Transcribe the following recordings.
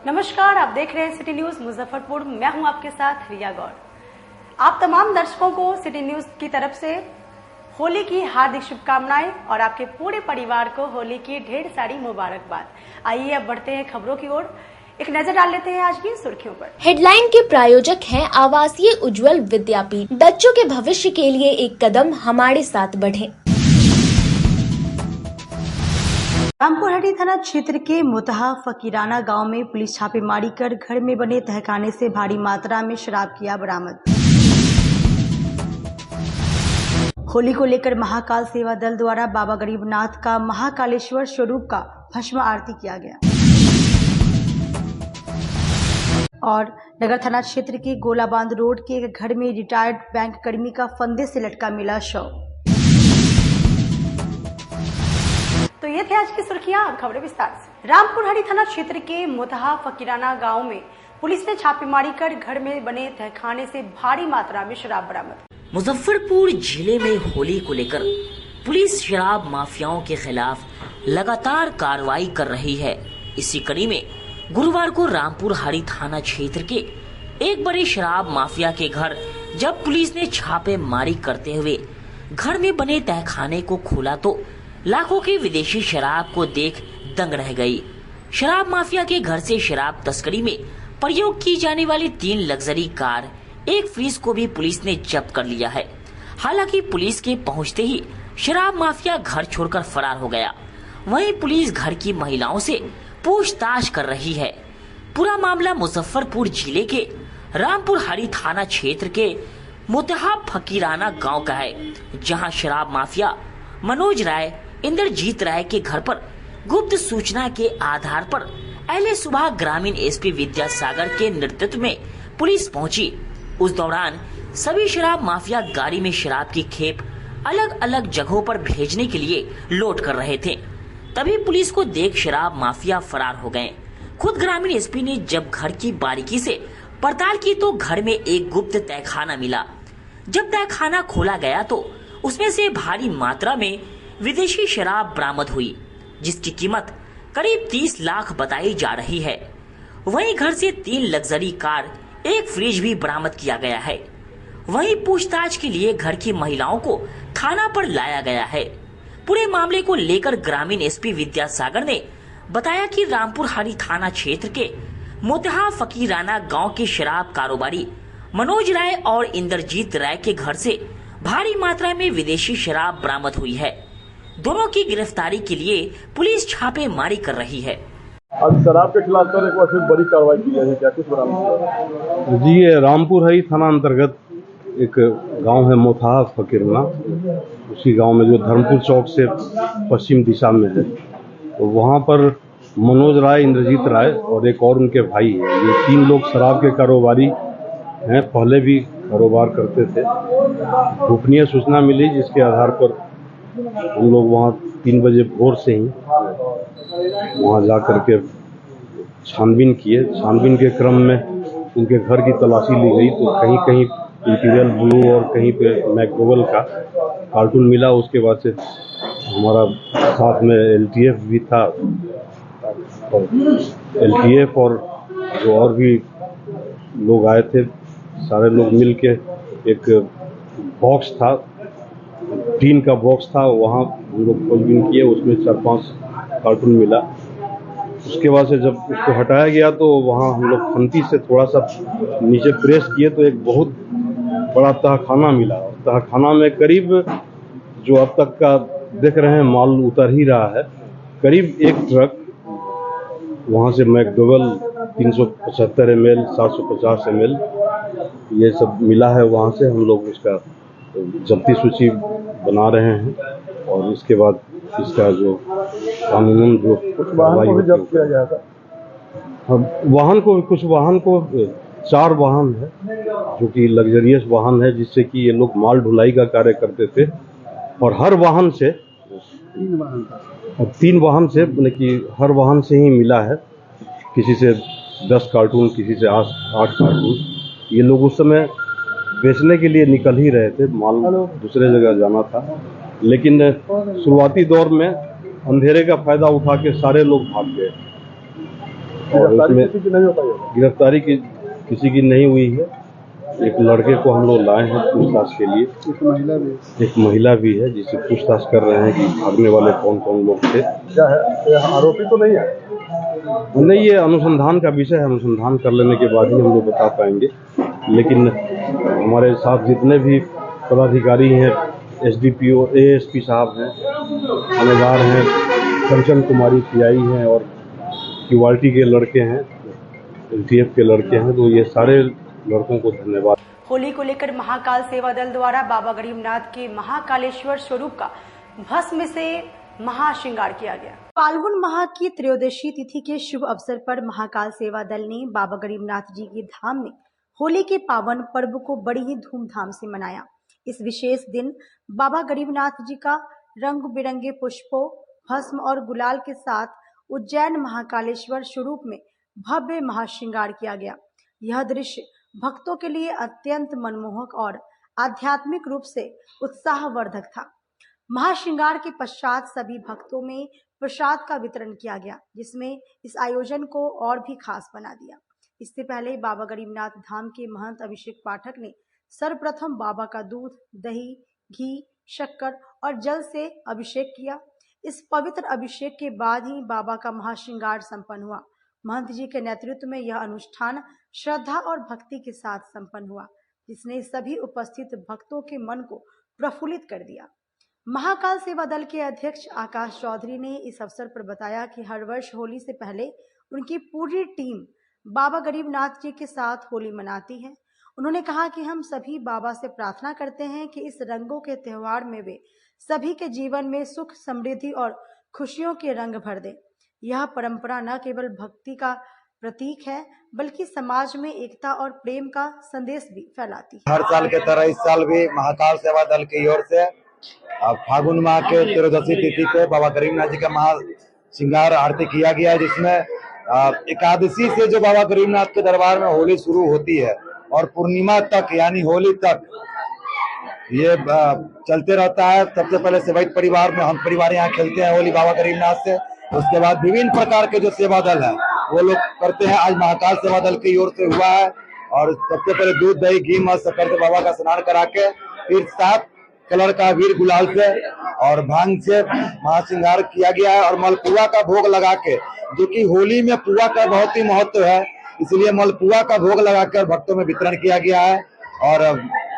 नमस्कार, आप देख रहे हैं सिटी न्यूज मुजफ्फरपुर। मैं हूं आपके साथ रिया गौर। आप तमाम दर्शकों को सिटी न्यूज की तरफ से होली की हार्दिक शुभकामनाएं और आपके पूरे परिवार को होली की ढेर सारी मुबारकबाद। आइए अब बढ़ते हैं खबरों की ओर। एक नजर डाल लेते हैं आज की सुर्खियों पर। हेडलाइन के प्रायोजक हैं आवासीय उज्जवल विद्यापीठ। बच्चों के भविष्य के लिए एक कदम हमारे साथ बढ़ें। रामपुरहट्टी थाना क्षेत्र के मोतहा फकीराना गांव में पुलिस छापेमारी कर घर में बने तहखाने से भारी मात्रा में शराब किया बरामद। होली को लेकर महाकाल सेवा दल द्वारा बाबा गरीबनाथ का महाकालेश्वर स्वरूप का भस्म आरती किया गया। और नगर थाना क्षेत्र के गोलाबांध रोड के एक घर में रिटायर्ड बैंक कर्मी का फंदे से लटका मिला शव। तो ये थे आज की सुर्खियां। अब खबरें विस्तार से। रामपुरहट्टी थाना क्षेत्र के मोतहा फकीराना गांव में पुलिस ने छापेमारी कर घर में बने तहखाने से भारी मात्रा में शराब बरामद। मुजफ्फरपुर जिले में होली को लेकर पुलिस शराब माफियाओं के खिलाफ लगातार कार्रवाई कर रही है। इसी कड़ी में गुरुवार को रामपुरहट्टी थाना क्षेत्र के एक बड़े शराब माफिया के घर जब पुलिस ने छापेमारी करते हुए घर में बने तहखाने को खोला तो लाखों की विदेशी शराब को देख दंग रह गई। शराब माफिया के घर से शराब तस्करी में प्रयोग की जाने वाली 3 लग्जरी कार, एक फ्रिज को भी पुलिस ने जब्त कर लिया है। हालांकि पुलिस के पहुंचते ही शराब माफिया घर छोड़कर फरार हो गया। वहीं पुलिस घर की महिलाओं से पूछताछ कर रही है। पूरा मामला मुजफ्फरपुर जिले के रामपुरहट्टी थाना क्षेत्र के मोतहा फकीराना गांव का है, जहां शराब माफिया मनोज राय, इंद्रजीत राय के घर पर गुप्त सूचना के आधार पर अहले सुबह ग्रामीण एसपी विद्यासागर के नेतृत्व में पुलिस पहुंची। उस दौरान सभी शराब माफिया गाड़ी में शराब की खेप अलग अलग जगहों पर भेजने के लिए लोड कर रहे थे। तभी पुलिस को देख शराब माफिया फरार हो गए। खुद ग्रामीण एसपी ने जब घर की बारीकी से पड़ताल की तो घर में एक गुप्त तहखाना मिला। जब तहखाना खोला गया तो उसमें से भारी मात्रा में विदेशी शराब बरामद हुई, जिसकी कीमत करीब 30 लाख बताई जा रही है। वहीं घर से 3 लग्जरी कार, एक फ्रिज भी बरामद किया गया है। वहीं पूछताछ के लिए घर की महिलाओं को थाना पर लाया गया है। पूरे मामले को लेकर ग्रामीण एसपी विद्यासागर ने बताया कि रामपुरहट्टी थाना क्षेत्र के मोतहा फकीराना गांव के शराब कारोबारी मनोज राय और इंद्रजीत राय के घर से भारी मात्रा में विदेशी शराब बरामद हुई है। दोनों की गिरफ्तारी के लिए पुलिस छापेमारी कर रही है। आज शराब के खिलाफ सर एक बार फिर बड़ी कार्रवाई की गई है, क्या कुछ बरामद? जी, ये रामपुरहट्टी थाना अंतर्गत एक गांव है मोतहा फकीराना। उसी गांव में जो धर्मपुर चौक से पश्चिम दिशा में है, तो वहां पर मनोज राय, इंद्रजीत राय और एक और उनके भाई है। ये 3 लोग शराब के कारोबारी हैं, पहले भी कारोबार करते थे। गोपनीय सूचना मिली, जिसके आधार पर हम लोग वहाँ 3 बजे भोर से ही वहाँ जा कर के छानबीन किए। छानबीन के क्रम में उनके घर की तलाशी ली गई तो कहीं कहीं इंपीरियल ब्लू और कहीं पे मैकडोवेल का कार्टून मिला। उसके बाद से हमारा साथ में LTF भी था, और LTF और जो और भी लोग आए थे, सारे लोग मिल के एक बॉक्स था, टीन का बॉक्स था, वहाँ हम लोग खोजबीन किए। उसमें 4-5 कार्टून मिला। उसके बाद से जब उसको हटाया गया तो वहाँ हम लोग फंती से थोड़ा सा नीचे प्रेस किए तो एक बहुत बड़ा तहखाना मिला। तहखाना में करीब, जो अब तक का देख रहे हैं, माल उतर ही रहा है, करीब 1 ट्रक वहाँ से मैकडोवेल 375 ml, 750 ml ये सब मिला है। वहाँ से हम लोग उसका जब्ती सूची बना रहे हैं और इसके बाद इसका जो कानूनन जो वाहन को भी जब्त किया गया था। कुछ वाहन को 4 वाहन है जो कि लग्जरियस वाहन है, जिससे कि ये लोग माल ढुलाई का कार्य करते थे। और हर वाहन से 3 वाहन से मतलब कि हर वाहन से ही मिला है। किसी से 10 कार्टून, किसी से 8 कार्टून। ये लोग उस समय बेचने के लिए निकल ही रहे थे, माल दूसरे जगह जाना था। लेकिन शुरुआती दौर में अंधेरे का फायदा उठा के सारे लोग भाग गए। और इसमें किसी की नहीं हो पाई है? गिरफ्तारी किसी की नहीं हुई है। एक लड़के को हम लोग लाए हैं पूछताछ के लिए। एक महिला भी है जिससे पूछताछ कर रहे हैं कि भागने वाले कौन कौन लोग थे। क्या है, यह आरोपी तो नहीं है? नहीं, ये अनुसंधान का विषय है। अनुसंधान कर लेने के बाद ही हम लोग बता पाएंगे। लेकिन हमारे साथ जितने भी पदाधिकारी हैं, SDPO, ASP साहब हैं, थानेदार हैं, कंचन कुमारी CI हैं और क्यूआरटी के लड़के हैं, LTF के लड़के हैं, तो ये सारे लड़कों को धन्यवाद। होली को लेकर महाकाल सेवा दल द्वारा बाबा गरीबनाथ के महाकालेश्वर स्वरूप का भस्म से महाश्रृंगार किया गया। फाल्गुन माह की त्रयोदशी तिथि के शुभ अवसर पर महाकाल सेवा दल ने बाबा गरीबनाथ जी के धाम में होली के पावन पर्व को बड़ी ही धूमधाम से मनाया। इस विशेष दिन बाबा गरीबनाथ जी का रंग बिरंगे पुष्पों, भस्म और गुलाल के साथ उज्जैन महाकालेश्वर स्वरूप में भव्य महाश्रृंगार किया गया। यह दृश्य भक्तों के लिए अत्यंत मनमोहक और आध्यात्मिक रूप से उत्साहवर्धक था। महाश्रृंगार के पश्चात सभी भक्तों में प्रसाद का वितरण किया गया, जिसमें इस आयोजन को और भी खास बना दिया। इससे पहले बाबा गरीबनाथ धाम के महंत अभिषेक पाठक ने सर्वप्रथम बाबा का दूध, दही, घी, शक्कर और जल से अभिषेक किया। इस पवित्र अभिषेक के बाद ही बाबा का महाश्रृंगार संपन्न हुआ। महंत जी के नेतृत्व में यह अनुष्ठान श्रद्धा और भक्ति के साथ संपन्न हुआ, जिसने सभी उपस्थित भक्तों के मन को प्रफुल्लित कर दिया। महाकाल सेवा दल के अध्यक्ष आकाश चौधरी ने इस अवसर पर बताया कि हर वर्ष होली से पहले उनकी पूरी टीम बाबा गरीबनाथ जी के साथ होली मनाती है। उन्होंने कहा कि हम सभी बाबा से प्रार्थना करते हैं कि इस रंगों के त्योहार में वे सभी के जीवन में सुख, समृद्धि और खुशियों के रंग भर दें। यह परंपरा न केवल भक्ति का प्रतीक है, बल्कि समाज में एकता और प्रेम का संदेश भी फैलाती है। हर साल के तरह इस साल भी महाकाल सेवा दल की ओर से फागुन माह के त्रयोदशी तिथि को बाबा गरीबनाथ जी का महाश्रृंगार आरती किया गया है, जिसमें एकादशी से जो बाबा गरीबनाथ के दरबार में होली शुरू होती है और पूर्णिमा तक यानी होली तक ये चलते रहता है। सबसे पहले सेवक परिवार में हम परिवार यहाँ खेलते हैं होली बाबा गरीबनाथ से। उसके बाद विभिन्न प्रकार के जो सेवा दल है वो लोग करते हैं। आज महाकाल सेवा दल की ओर से हुआ है और सबसे पहले दूध, दही, घी, मध, शक्कर से बाबा का स्नान करा के फिर 7 कलर का वीर गुलाल से और भांग से महाश्रृंगार किया गया है और मलपुआ का भोग लगा के, जो कि होली में पुआ का बहुत ही महत्व है, इसलिए मलपुआ का भोग लगाकर भक्तों में वितरण किया गया है। और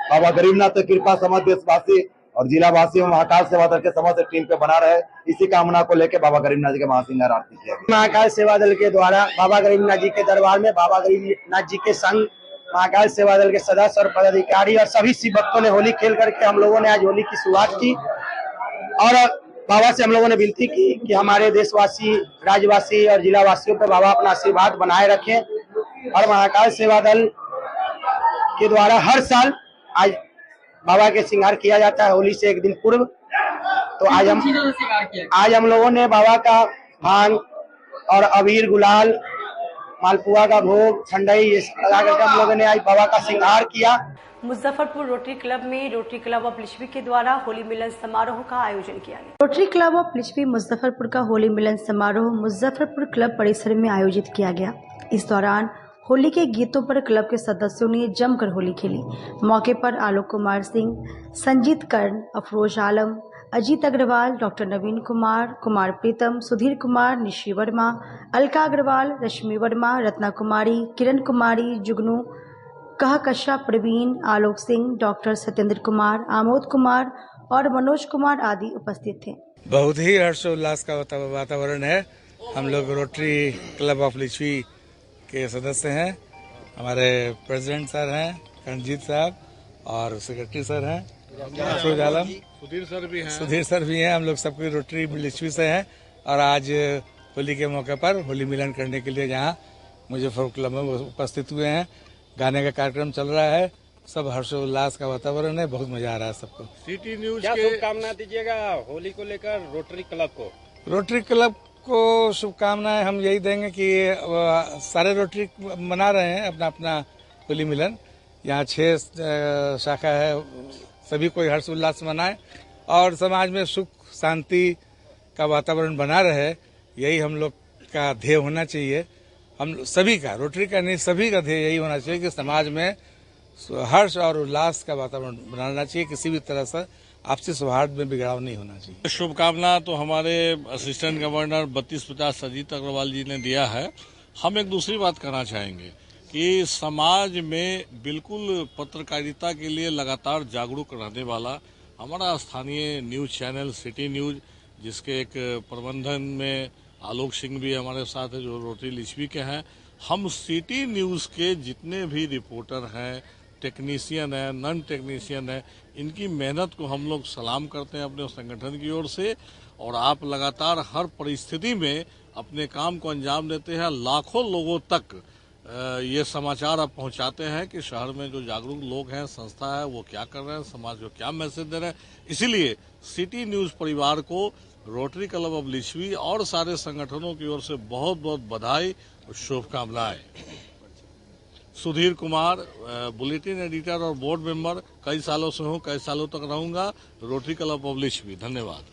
बाबा गरीबनाथ की कृपा समस्त देशवासी और जिला वासी में महाकाल सेवा दल के समस्त टीम पे बना रहे, इसी कामना को लेकर बाबा गरीबनाथ जी के महाश्रृंगार आरती किया गया। महाकाल सेवा दल के द्वारा बाबा गरीबनाथ जी के दरबार में बाबा गरीबनाथ जी के संग महाकाल सेवा दल के सदस्य और पदाधिकारी और सभी शिव भक्तों ने होली खेल करके हम लोगों ने आज होली की शुरुआत की और बाबा से हम लोगों ने विनती की कि हमारे देशवासी, राज्यवासी और जिला वासियों पर बाबा अपना आशीर्वाद बनाए रखें। और महाकाल सेवा दल के द्वारा हर साल आज बाबा के श्रृंगार किया जाता है होली से एक दिन पूर्व। तो आज हम लोगों ने बाबा का भांग और अबीर, गुलाल, मालपुआ का भोग, ठंडाई ये लगा करके हम लोगों ने आज बाबा का श्रृंगार किया। मुजफ्फरपुर रोटरी क्लब में रोटरी क्लब ऑफ लिच्छवी के द्वारा होली मिलन समारोह का आयोजन किया गया। Rotary club of Lichchhavi Muzaffarpur का होली मिलन समारोह मुजफ्फरपुर क्लब परिसर में आयोजित किया गया। इस दौरान होली के गीतों पर क्लब के सदस्यों ने जमकर होली खेली। मौके पर आलोक कुमार सिंह, संजीत कर्ण, अफरोज आलम, अजीत अग्रवाल, डॉक्टर नवीन कुमार, कुमार प्रीतम, सुधीर कुमार, निशी वर्मा, अलका अग्रवाल, रश्मि वर्मा, रत्ना कुमारी, किरण कुमारी, जुगनू कहकशा, प्रवीण, आलोक सिंह, डॉक्टर सत्येंद्र कुमार, आमोद कुमार और मनोज कुमार आदि उपस्थित थे। बहुत ही हर्षोल्लास का वातावरण है। हम लोग रोटरी क्लब ऑफ लिच्छवी के सदस्य हैं। हमारे प्रेसिडेंट सर हैं रणजीत साहब और सेक्रेटरी सर हैं अफरोज आलम, सुधीर सर भी हैं। हम लोग सबके रोटरी लिच्छवी से हैं और आज होली के मौके पर होली मिलन करने के लिए यहाँ मुजफ्फरपुर क्लब में उपस्थित हुए हैं। गाने का कार्यक्रम चल रहा है, सब हर्षोल्लास का वातावरण है, बहुत मजा आ रहा है सबको। सिटी न्यूज क्या शुभकामना दीजिएगा होली को लेकर रोटरी क्लब को? रोटरी क्लब को शुभकामनाएं हम यही देंगे कि सारे रोटरी मना रहे हैं अपना अपना होली मिलन। यहाँ 6 शाखा है, सभी कोई हर्षोल्लास मनाए और समाज में सुख शांति का वातावरण बना रहे, यही हम लोग का ध्येय होना चाहिए। हम सभी का, रोटरी का नहीं, सभी का ध्येय यही होना चाहिए कि समाज में हर्ष और उल्लास का वातावरण बनाना चाहिए। किसी भी तरह से आपसी सौहार्द में बिगड़ाव नहीं होना चाहिए। शुभकामना तो हमारे असिस्टेंट गवर्नर 3250 अजीत अग्रवाल जी ने दिया है। हम एक दूसरी बात कहना चाहेंगे कि समाज में बिल्कुल पत्रकारिता के लिए लगातार जागरूक रहने वाला हमारा स्थानीय न्यूज चैनल सिटी न्यूज, जिसके एक प्रबंधन में आलोक सिंह भी हमारे साथ है जो रोटरी लिच्छवी के हैं। हम सिटी न्यूज के जितने भी रिपोर्टर हैं, टेक्नीशियन है, नॉन टेक्नीशियन है, इनकी मेहनत को हम लोग सलाम करते हैं अपने संगठन की ओर से। और आप लगातार हर परिस्थिति में अपने काम को अंजाम देते हैं। लाखों लोगों तक ये समाचार आप पहुंचाते हैं कि शहर में जो जागरूक लोग हैं, संस्था है, वो क्या कर रहे हैं, समाज को क्या मैसेज दे रहे हैं। इसीलिए सिटी न्यूज परिवार को रोटरी क्लब ऑफ लिच्छवी और सारे संगठनों की ओर से बहुत बहुत बधाई और शुभकामनाएं। सुधीर कुमार, बुलेटिन एडिटर और बोर्ड मेंबर, कई सालों से हूँ, कई सालों तक रहूंगा, रोटरी क्लब ऑफ लिच्छवी। धन्यवाद।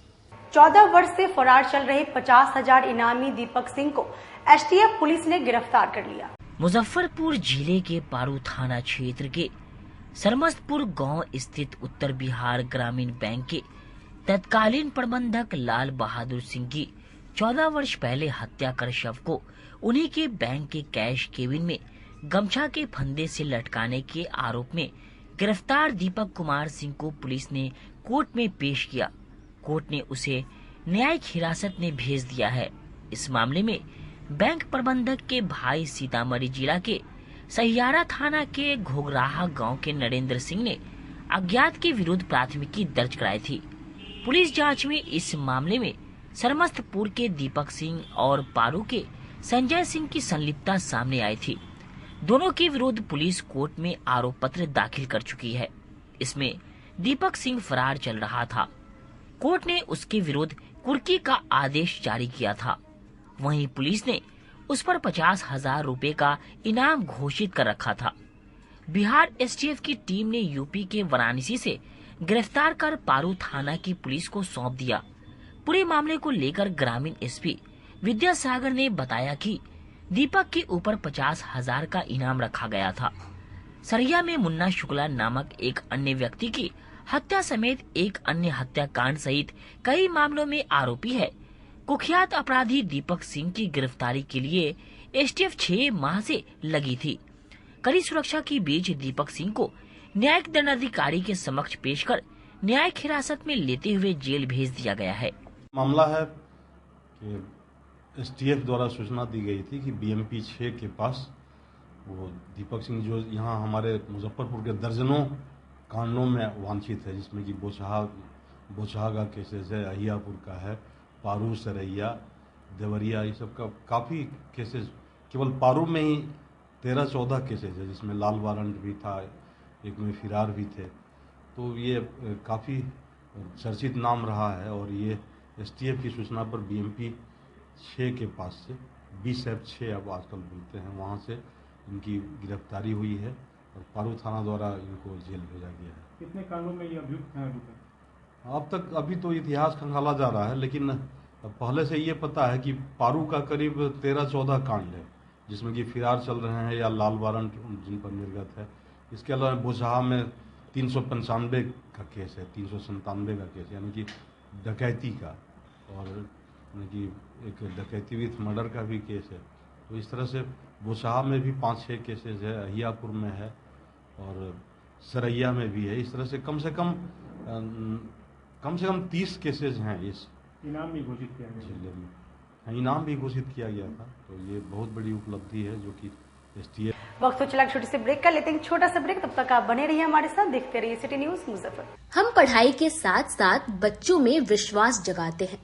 14 वर्ष से फरार चल रहे 50,000 इनामी दीपक सिंह को एसटीएफ पुलिस ने गिरफ्तार कर लिया। मुजफ्फरपुर जिले के पारू थाना क्षेत्र के सरमस्तपुर गांव स्थित उत्तर बिहार ग्रामीण बैंक के तत्कालीन प्रबंधक लाल बहादुर सिंह की 14 वर्ष पहले हत्या कर शव को उन्हीं के बैंक के कैश केबिन में गमछा के फंदे से लटकाने के आरोप में गिरफ्तार दीपक कुमार सिंह को पुलिस ने कोर्ट में पेश किया। कोर्ट ने उसे न्यायिक हिरासत में भेज दिया है। इस मामले में बैंक प्रबंधक के भाई सीतामढ़ी जिला के सहियारा थाना के घोगराहा गांव के नरेंद्र सिंह ने अज्ञात के विरुद्ध प्राथमिकी दर्ज कराई थी। पुलिस जांच में इस मामले में सरमस्तपुर के दीपक सिंह और पारू के संजय सिंह की संलिप्तता सामने आई थी। दोनों के विरुद्ध पुलिस कोर्ट में आरोप पत्र दाखिल कर चुकी है। इसमें दीपक सिंह फरार चल रहा था। कोर्ट ने उसके विरुद्ध कुर्की का आदेश जारी किया था। वहीं पुलिस ने उस पर 50,000 रुपए का इनाम घोषित कर रखा था। बिहार एसटीएफ की टीम ने यूपी के वाराणसी से गिरफ्तार कर पारू थाना की पुलिस को सौंप दिया। पूरे मामले को लेकर ग्रामीण एसपी विद्यासागर ने बताया कि दीपक के ऊपर 50,000 का इनाम रखा गया था। सरिया में मुन्ना शुक्ला नामक एक अन्य व्यक्ति की हत्या समेत एक अन्य हत्याकांड सहित कई मामलों में आरोपी है। कुख्यात अपराधी दीपक सिंह की गिरफ्तारी के लिए एसटीएफ 6 माह से लगी थी। कड़ी सुरक्षा के बीच दीपक सिंह को न्यायिक दंडाधिकारी के समक्ष पेश कर न्यायिक हिरासत में लेते हुए जेल भेज दिया गया है। मामला है कि एसटीएफ द्वारा सूचना दी गई थी कि बीएमपी 6 के पास वो दीपक सिंह जो यहाँ हमारे मुजफ्फरपुर के दर्जनों कांडों में वांछित है, जिसमें कि बोचहा का केसेस है, अहियापुर का है, पारू, सरैया, देवरिया, ये सब का काफ़ी केसेस, केवल पारू में ही 13-14 केसेस है, जिसमें लाल वारंट भी था, एक में फिरार भी थे। तो ये काफ़ी चर्चित नाम रहा है। और ये एसटीएफ की सूचना पर बीएमपी 6 के पास से 20F6 अब आजकल बोलते हैं, वहाँ से इनकी गिरफ्तारी हुई है और पारू थाना द्वारा इनको जेल भेजा गया है। कितने कांडों में ये अभियुक्त हैं अभी तक? अब तक अभी तो इतिहास खंगाला जा रहा है, लेकिन पहले से ये पता है कि पारू का करीब 13-14 कांड है, जिसमें कि फिरार चल रहे हैं या लाल वारंट जिन पर निर्गत है। इसके अलावा बोचहा में 395 का केस है, 397 का केस, यानी कि डकैती का, और यानी कि एक डकैती विथ मर्डर का भी केस है। तो इस तरह से बोचहा में भी 5-6 केसेस है, अहियापुर में है और सरैया में भी है। इस तरह से कम से कम 30 केसेस हैं इस इनाम भी घोषित किया गया जिले में। हाँ, इनाम भी घोषित किया गया था। तो ये बहुत बड़ी उपलब्धि है जो कि एसटीएफ। वक्त तो चला, छोटी सी ब्रेक कर लेते हैं, छोटा सा ब्रेक। तब तक आप बने रहिए हमारे साथ, देखते रहिए सिटी न्यूज मुजफ्फर। हम पढ़ाई के साथ साथ बच्चों में विश्वास जगाते हैं।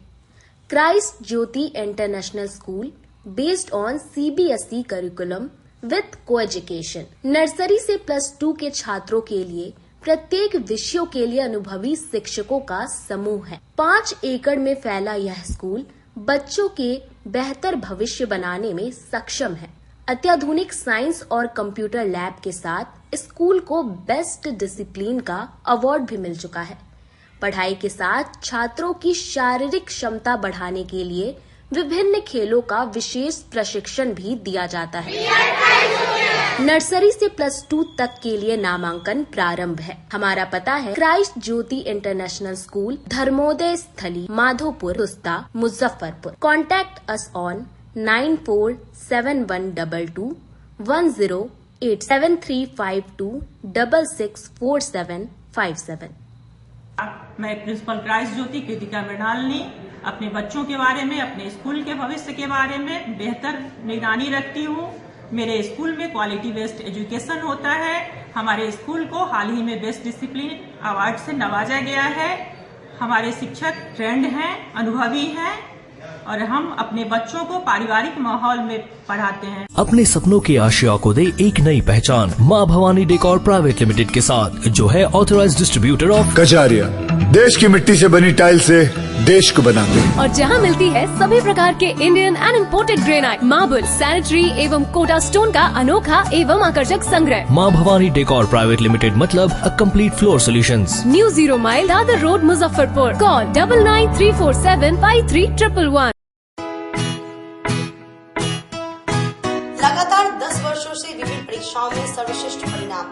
Christ Jyoti international school based on CBSE curriculum with co-education. Nursery से +2 के छात्रों के लिए प्रत्येक विषयों के लिए अनुभवी शिक्षकों का समूह है। 5 एकड़ में फैला यह स्कूल बच्चों के बेहतर भविष्य बनाने में सक्षम है। अत्याधुनिक साइंस और कंप्यूटर लैब के साथ स्कूल को बेस्ट डिसिप्लिन का अवार्ड भी मिल चुका है। पढ़ाई के साथ छात्रों की शारीरिक क्षमता बढ़ाने के लिए विभिन्न खेलों का विशेष प्रशिक्षण भी दिया जाता है। नर्सरी से +2 तक के लिए नामांकन प्रारंभ है। हमारा पता है Christ Jyoti international school, Dharmoday Sthali, Madhopur, Rusta, Muzaffarpur. Contact us on 947122108735266475 मैं प्रिंसिपल क्राइस्ट ज्योति कृतिका मृणालिनी अपने बच्चों के बारे में, अपने स्कूल के भविष्य के बारे में बेहतर निगरानी रखती हूँ। मेरे स्कूल में क्वालिटी बेस्ड एजुकेशन होता है। हमारे स्कूल को हाल ही में बेस्ट डिसिप्लिन अवार्ड से नवाजा गया है। हमारे शिक्षक ट्रेंड हैं, अनुभवी हैं और हम अपने बच्चों को पारिवारिक माहौल में पढ़ाते हैं। अपने सपनों की आशिया को दे एक नई पहचान माँ भवानी डेकोर प्राइवेट लिमिटेड के साथ, जो है ऑथराइज्ड डिस्ट्रीब्यूटर ऑफ कजारिया। देश की मिट्टी से बनी टाइल से देश को बनाते हैं। और जहां मिलती है सभी प्रकार के Indian and imported granite, marble, sanitary एवं कोटा स्टोन का अनोखा एवं आकर्षक संग्रह। माँ भवानी डेकोर प्राइवेट लिमिटेड मतलब a complete floor solutions. New 0 mile Dadar road, Muzaffarpur. Call 9934753111। लगातार 10 वर्षों से विभिन्न परीक्षाओं में सर्वश्रेष्ठ परिणाम।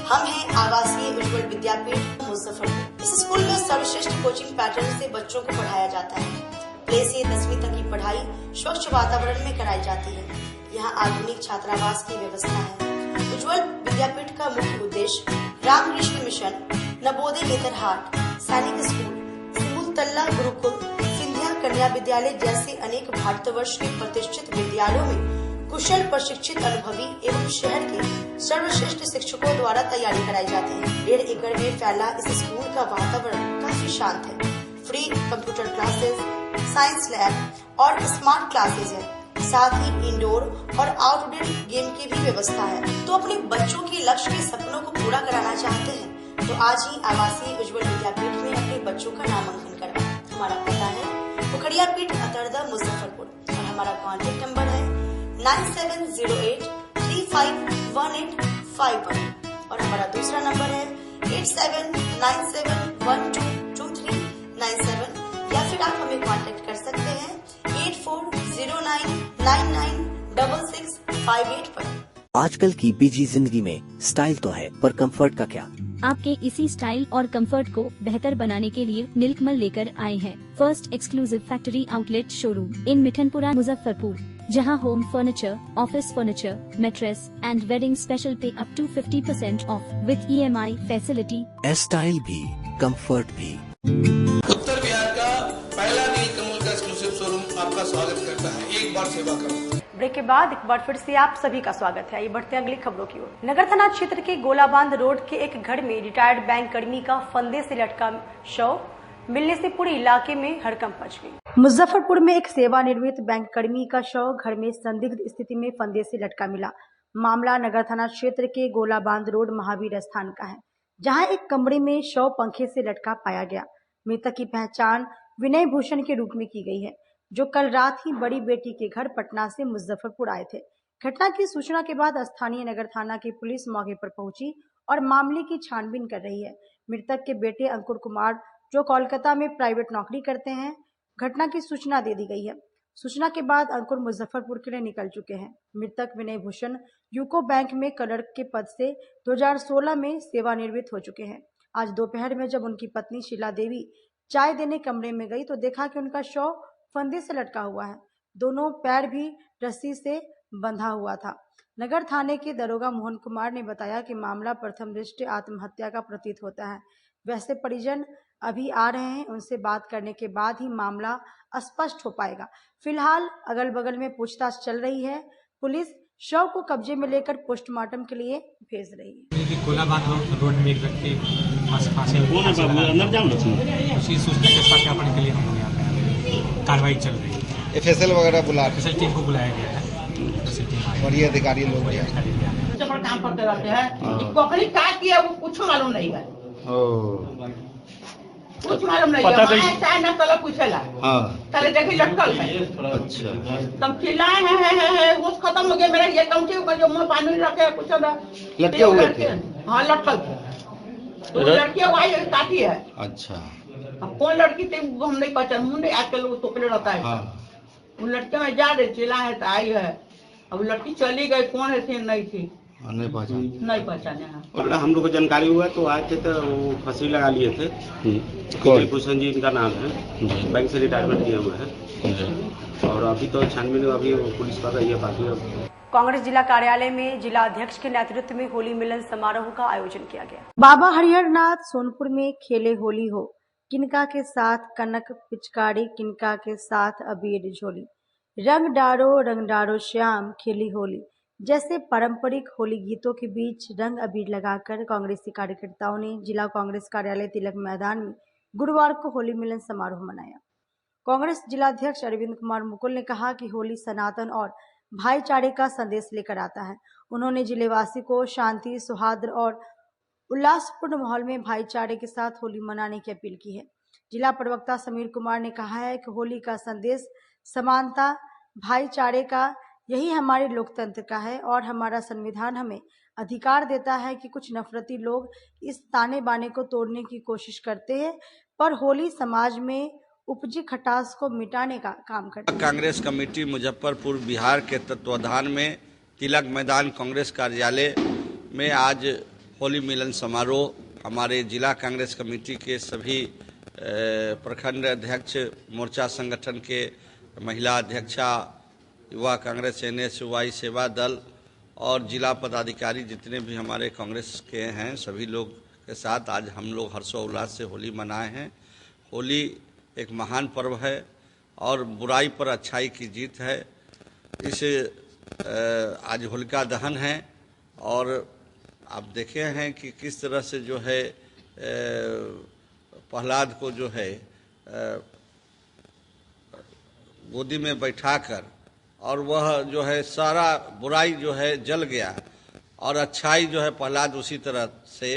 हम हैं आवासीय उज्ज्वल विद्यापीठ मुजफ्फरपुर। इस स्कूल में सर्वश्रेष्ठ कोचिंग पैटर्न से बच्चों को पढ़ाया जाता है। प्ले से 10वीं तक की पढ़ाई स्वच्छ वातावरण में कराई जाती है। यहाँ आधुनिक छात्रावास की व्यवस्था है। उज्ज्वल विद्यापीठ का मुख्य उद्देश्य रामकृष्ण मिशन, नवोदय नेतरहाट, सैनिक स्कूल, सिमुलतल्ला गुरुकुल, सिंधिया कन्या विद्यालय जैसे अनेक भारतवर्ष के प्रतिष्ठित विद्यालयों में कुशल प्रशिक्षित अनुभवी एवं शहर के सर्वश्रेष्ठ शिक्षकों द्वारा तैयारी कराई जाती है। 1.5 एकड़ में फैला इस स्कूल का वातावरण काफी शांत है। Free computer classes, science lab और स्मार्ट क्लासेस है। साथ ही इंडोर और आउटडोर गेम की भी व्यवस्था है। तो अपने बच्चों के लक्ष्य के सपनों को पूरा कराना चाहते हैं तो आज ही आवासीय उज्ज्वल विद्यापीठ में अपने बच्चों का नामांकन करवाएं। हमारा पता है पोखरिया पीठ, अतरदा, मुजफ्फरपुर और हमारा कॉन्टेक्ट नंबर है 9708351851 और हमारा दूसरा नंबर है 8797122397 या फिर आप हमें कांटेक्ट कर सकते हैं 8409996658 पर। आजकल की बिजी जिंदगी में स्टाइल तो है, पर कंफर्ट का क्या? आपके इसी स्टाइल और कंफर्ट को बेहतर बनाने के लिए नीलकमल लेकर आए हैं first exclusive factory outlet showroom in Mithanpura Muzaffarpur, जहां home furniture, office furniture, mattress and wedding special पे up to 50% off with EMI facility. Style भी, कंफर्ट भी। उत्तर बिहार का पहला नीलकमल का एक्सक्लूसिव शोरूम आपका स्वागत करता है। एक बार सेवा करो। ब्रेक के बाद एक बार फिर से आप सभी का स्वागत है। आइए बढ़ते हैं अगली खबरों की ओर। नगर थाना क्षेत्र के गोलाबांध रोड के एक घर में रिटायर्ड बैंक कर्मी का फंदे से लटका शव मिलने से पूरे इलाके में हड़कंप मच गई। मुजफ्फरपुर में एक सेवानिवृत्त बैंक कर्मी का शव घर में संदिग्ध स्थिति में फंदे से लटका मिला। मामला नगर थाना क्षेत्र के गोलाबांध रोड महावीर स्थान का है, जहां एक कमरे में शव पंखे से लटका पाया गया। मृतक की पहचान विनय भूषण के रूप में की गई है, जो कल रात ही बड़ी बेटी के घर पटना से मुजफ्फरपुर आए थे। घटना की सूचना के बाद स्थानीय नगर थाना की पुलिस मौके पर पहुंची और मामले की छानबीन कर रही है। मृतक के बेटे अंकुर कुमार, जो कोलकाता में प्राइवेट नौकरी करते हैं, घटना की सूचना दे दी गई है। सूचना के बाद अंकुर मुजफ्फरपुर के लिए निकल चुके हैं। मृतक विनय भूषण यूको बैंक में क्लर्क के पद से 2016 में सेवानिवृत्त हो चुके हैं। आज दोपहर में जब उनकी पत्नी शीला देवी चाय देने कमरे में गई तो देखा कि उनका शव फंदे से लटका हुआ है। दोनों पैर भी रस्सी से बंधा हुआ था। नगर थाने के दरोगा मोहन कुमार ने बताया कि मामला प्रथम दृष्टया आत्महत्या का प्रतीत होता है। वैसे परिजन अभी आ रहे हैं, उनसे बात करने के बाद ही मामला स्पष्ट हो पाएगा। फिलहाल अगल बगल में पूछताछ चल रही है। पुलिस शव को कब्जे में लेकर पोस्टमार्टम के लिए भेज रही है। गोलाबांध रोड में एक व्यक्ति उसी सूचना के सत्यापन के लिए हम लोग यहाँ पे कार्रवाई चल रही है। FSL वगैरह बुला FSL टीम को बुलाया गया है और ये अधिकारी लोग भी काम करते रहते हैं। बकरी क्या किया वो कुछ मालूम नहीं है, कुछ मालूम नहीं है। चाहे ना तला पूछेला ताले देखी लटकल है। अच्छा, तब चिल्लाए हैं वो खत्म हो गया। मेरा ये कौंटी ऊपर जो मुंह पानी रखे कुछ लटके हुए थे। हाँ लटकल थे, तो लड़कियां वही काटी है। अच्छा, अब कौन लड़की थी वो हम नहीं पहचान, मुंडे आजकल लोग तोपले रहता है। वो लड़के में जा रहे चिल्ला है तो आई है, अब लड़की चली गई, कौन है थी नहीं थी नहीं पहचाने। और हम लोग को जानकारी हुआ तो आए थे तो वो फांसी लगा लिए थे। भूषण जी इनका नाम है, बैंक से रिटायरमेंट किए हुए हैं और अभी तो छानबीन अभी पुलिस कर रही है। बाकी कांग्रेस जिला कार्यालय में जिला अध्यक्ष के नेतृत्व में होली मिलन समारोह का आयोजन किया गया। बाबा हरिहरनाथ सोनपुर में खेले होली हो, किनका के साथ कनक पिचकारी, किनका के साथ अबीर झोली, रंग डारो श्याम खेली होली जैसे पारंपरिक होली गीतों के बीच रंग अबीर लगाकर कांग्रेसी कार्यकर्ताओं ने जिला कांग्रेस कार्यालय तिलक मैदान में गुरुवार को होली मिलन समारोह मनाया। कांग्रेस जिलाध्यक्ष अरविंद कुमार मुकुल ने कहा कि होली सनातन और भाईचारे का संदेश लेकर आता है। उन्होंने जिलेवासी को शांति, सौहार्द और उल्लासपूर्ण माहौल में भाईचारे के साथ होली मनाने की अपील की है। जिला प्रवक्ता समीर कुमार ने कहा है कि होली का संदेश समानता, भाईचारे का, यही हमारे लोकतंत्र का है और हमारा संविधान हमें अधिकार देता है कि कुछ नफरती लोग इस ताने बाने को तोड़ने की कोशिश करते हैं, पर होली समाज में उपजी खटास को मिटाने का काम करती है। कांग्रेस कमेटी मुजफ्फरपुर बिहार के तत्वाधान में तिलक मैदान कांग्रेस कार्यालय में आज होली मिलन समारोह हमारे जिला कांग्रेस कमेटी के सभी प्रखंड अध्यक्ष, मोर्चा संगठन के महिला अध्यक्षा, युवा कांग्रेस NSY सेवा दल और जिला पदाधिकारी जितने भी हमारे कांग्रेस के हैं सभी लोग के साथ आज हम लोग हर्षोल्लास से होली मनाए हैं। होली एक महान पर्व है और बुराई पर अच्छाई की जीत है। इस आज होलिका दहन है और आप देखे हैं कि किस तरह से जो है प्रहलाद को जो है गोदी में बैठाकर और वह जो है सारा बुराई जो है जल गया और अच्छाई जो है प्रहलाद उसी तरह से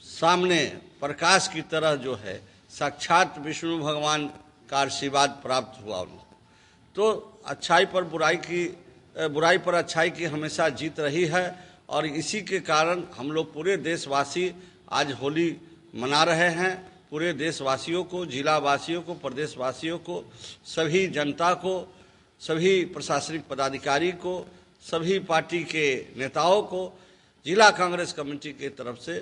सामने प्रकाश की तरह जो है साक्षात विष्णु भगवान का आशीर्वाद प्राप्त हुआ उनको। तो अच्छाई पर अच्छाई की हमेशा जीत रही है और इसी के कारण हम लोग पूरे देशवासी आज होली मना रहे हैं। पूरे देशवासियों को, जिलावासियों को, प्रदेशवासियों को, सभी जनता को, सभी प्रशासनिक पदाधिकारी को, सभी पार्टी के नेताओं को जिला कांग्रेस कमेटी की तरफ से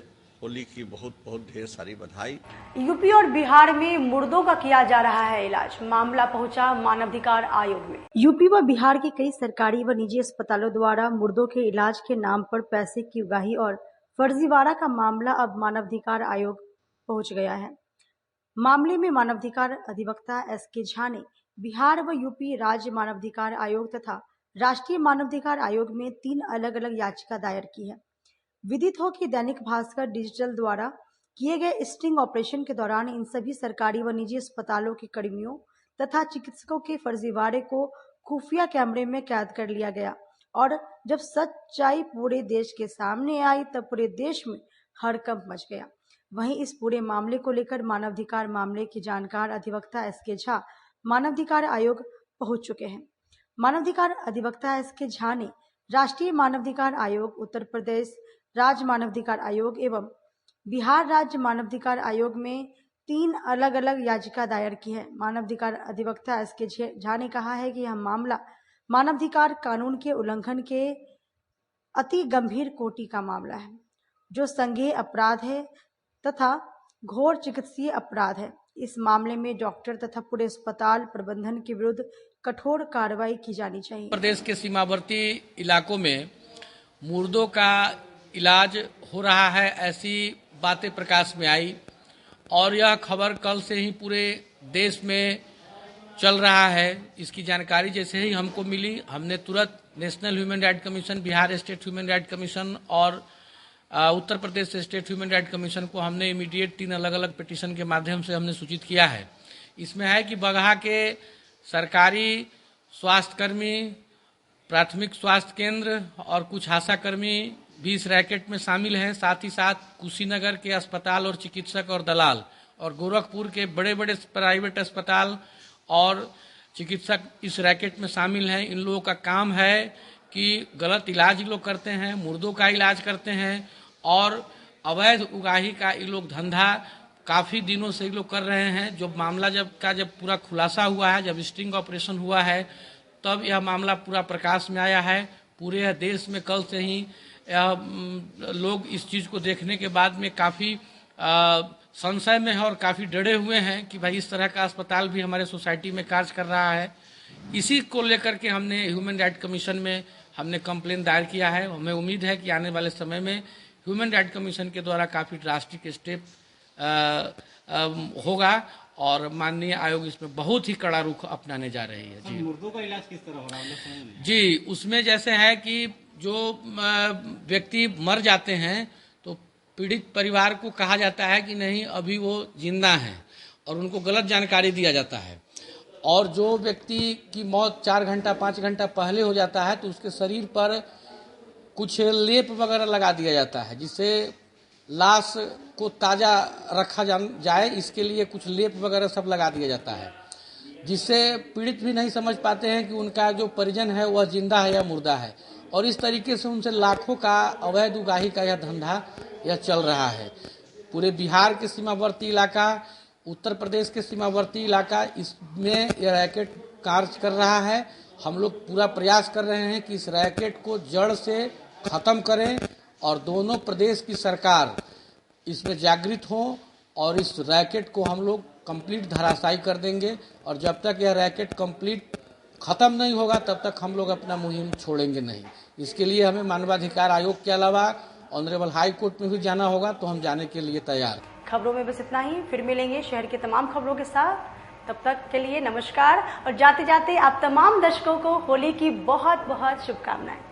होली की बहुत बहुत ढेर सारी बधाई। यूपी और बिहार में मुर्दों का किया जा रहा है इलाज, मामला पहुंचा मानवाधिकार आयोग में। यूपी व बिहार के कई सरकारी व निजी अस्पतालों द्वारा मुर्दों के इलाज के नाम पर पैसे की उगाही और फर्जीवाड़ा का मामला अब मानवाधिकार आयोग पहुंच गया है। मामले में मानवाधिकार अधिवक्ता SK झा ने बिहार व यूपी राज्य मानवाधिकार आयोग तथा राष्ट्रीय मानवाधिकार आयोग में 3 अलग अलग याचिका दायर की है। विदित हो कि दैनिक भास्कर डिजिटल द्वारा किए गए स्टिंग ऑपरेशन के दौरान इन सभी सरकारी व निजी अस्पतालों के कर्मियों तथा चिकित्सकों के फर्जीवाड़े को खुफिया कैमरे में कैद कर लिया गया और जब सच्चाई पूरे देश के सामने आई तब पूरे देश में हड़कंप मच गया। वहीं इस पूरे मामले को लेकर मानवाधिकार मामले की जानकार अधिवक्ता SK झा मानवाधिकार आयोग पहुंच चुके हैं। मानवाधिकार अधिवक्ता SK झा ने राष्ट्रीय मानवाधिकार आयोग, उत्तर प्रदेश राज्य मानवाधिकार आयोग एवं बिहार राज्य मानवाधिकार आयोग में 3 अलग अलग याचिका दायर की है। मानवाधिकार अधिवक्ता SK झा ने कहा है कि यह मामला मानवाधिकार कानून के उल्लंघन के अति गंभीर कोटि का मामला है, जो संज्ञेय अपराध है तथा घोर चिकित्सीय अपराध है। इस मामले में डॉक्टर तथा पूरे अस्पताल प्रबंधन के विरुद्ध कठोर कार्रवाई की जानी चाहिए। प्रदेश के सीमावर्ती इलाकों में मुर्दों का इलाज हो रहा है, ऐसी बातें प्रकाश में आई और यह खबर कल से ही पूरे देश में चल रहा है। इसकी जानकारी जैसे ही हमको मिली, हमने तुरंत national human right commission, Bihar state human right commission और Uttar Pradesh state human right commission को हमने इमीडिएट 3 अलग अलग पिटीशन के माध्यम से हमने सूचित किया है। इसमें है कि बगहा के सरकारी स्वास्थ्यकर्मी, प्राथमिक स्वास्थ्य केंद्र और कुछ आशाकर्मी भी इस रैकेट में शामिल हैं। साथ ही साथ कुशीनगर के अस्पताल और चिकित्सक और दलाल और गोरखपुर के बड़े बड़े प्राइवेट अस्पताल और चिकित्सक इस रैकेट में शामिल हैं। इन लोगों का काम है कि गलत इलाज लोग करते हैं, मुर्दों का इलाज करते हैं और अवैध उगाही का ये लोग धंधा काफी दिनों से लोग कर रहे हैं। जो मामला जब पूरा खुलासा हुआ है, जब स्टिंग ऑपरेशन हुआ है, तब यह मामला पूरा प्रकाश में आया है। पूरे देश में कल से ही लोग इस चीज को देखने के बाद में काफी संशय में है और काफी डरे हुए हैं कि भाई इस तरह का अस्पताल भी हमारे सोसाइटी में कार्य कर रहा है। इसी को लेकर के हमने ह्यूमन राइट कमीशन में हमने कंप्लेन दायर किया है। हमें उम्मीद है कि आने वाले समय में ह्यूमन राइट कमीशन के द्वारा काफी ड्रास्टिक स्टेप होगा और माननीय आयोग इसमें बहुत ही कड़ा रुख अपनाने जा रही है। जी, मुर्दों का इलाज किस तरह हो रहा है? जी, उसमें जैसे है कि जो व्यक्ति मर जाते हैं तो पीड़ित परिवार को कहा जाता है कि नहीं अभी वो जिंदा हैं और उनको गलत जानकारी दिया जाता है। और जो व्यक्ति की मौत 4 घंटा 5 घंटा पहले हो जाता है तो उसके शरीर पर कुछ लेप वगैरह लगा दिया जाता है जिससे लाश को ताजा रखा जाए। इसके लिए कुछ लेप वगैरह सब लगा दिया जाता है जिससे पीड़ित भी नहीं समझ पाते हैं कि उनका जो परिजन है वह जिंदा है या मुर्दा है। और इस तरीके से उनसे लाखों का अवैध उगाही का यह धंधा यह चल रहा है। पूरे बिहार के सीमावर्ती इलाका, उत्तर प्रदेश के सीमावर्ती इलाका, इसमें यह रैकेट कार्य कर रहा है। हम लोग पूरा प्रयास कर रहे हैं कि इस रैकेट को जड़ से खत्म करें और दोनों प्रदेश की सरकार इसमें जागृत हो और इस रैकेट को हम लोग कंप्लीट धराशायी कर देंगे। और जब तक यह रैकेट कंप्लीट खत्म नहीं होगा तब तक हम लोग अपना मुहिम छोड़ेंगे नहीं। इसके लिए हमें मानवाधिकार आयोग के अलावा ऑनरेबल हाई कोर्ट में भी जाना होगा तो हम जाने के लिए तैयार। खबरों में बस इतना ही, फिर मिलेंगे शहर की तमाम खबरों के साथ। तब तक के लिए नमस्कार और जाते जाते आप तमाम दर्शकों को होली की बहुत बहुत शुभकामनाएं।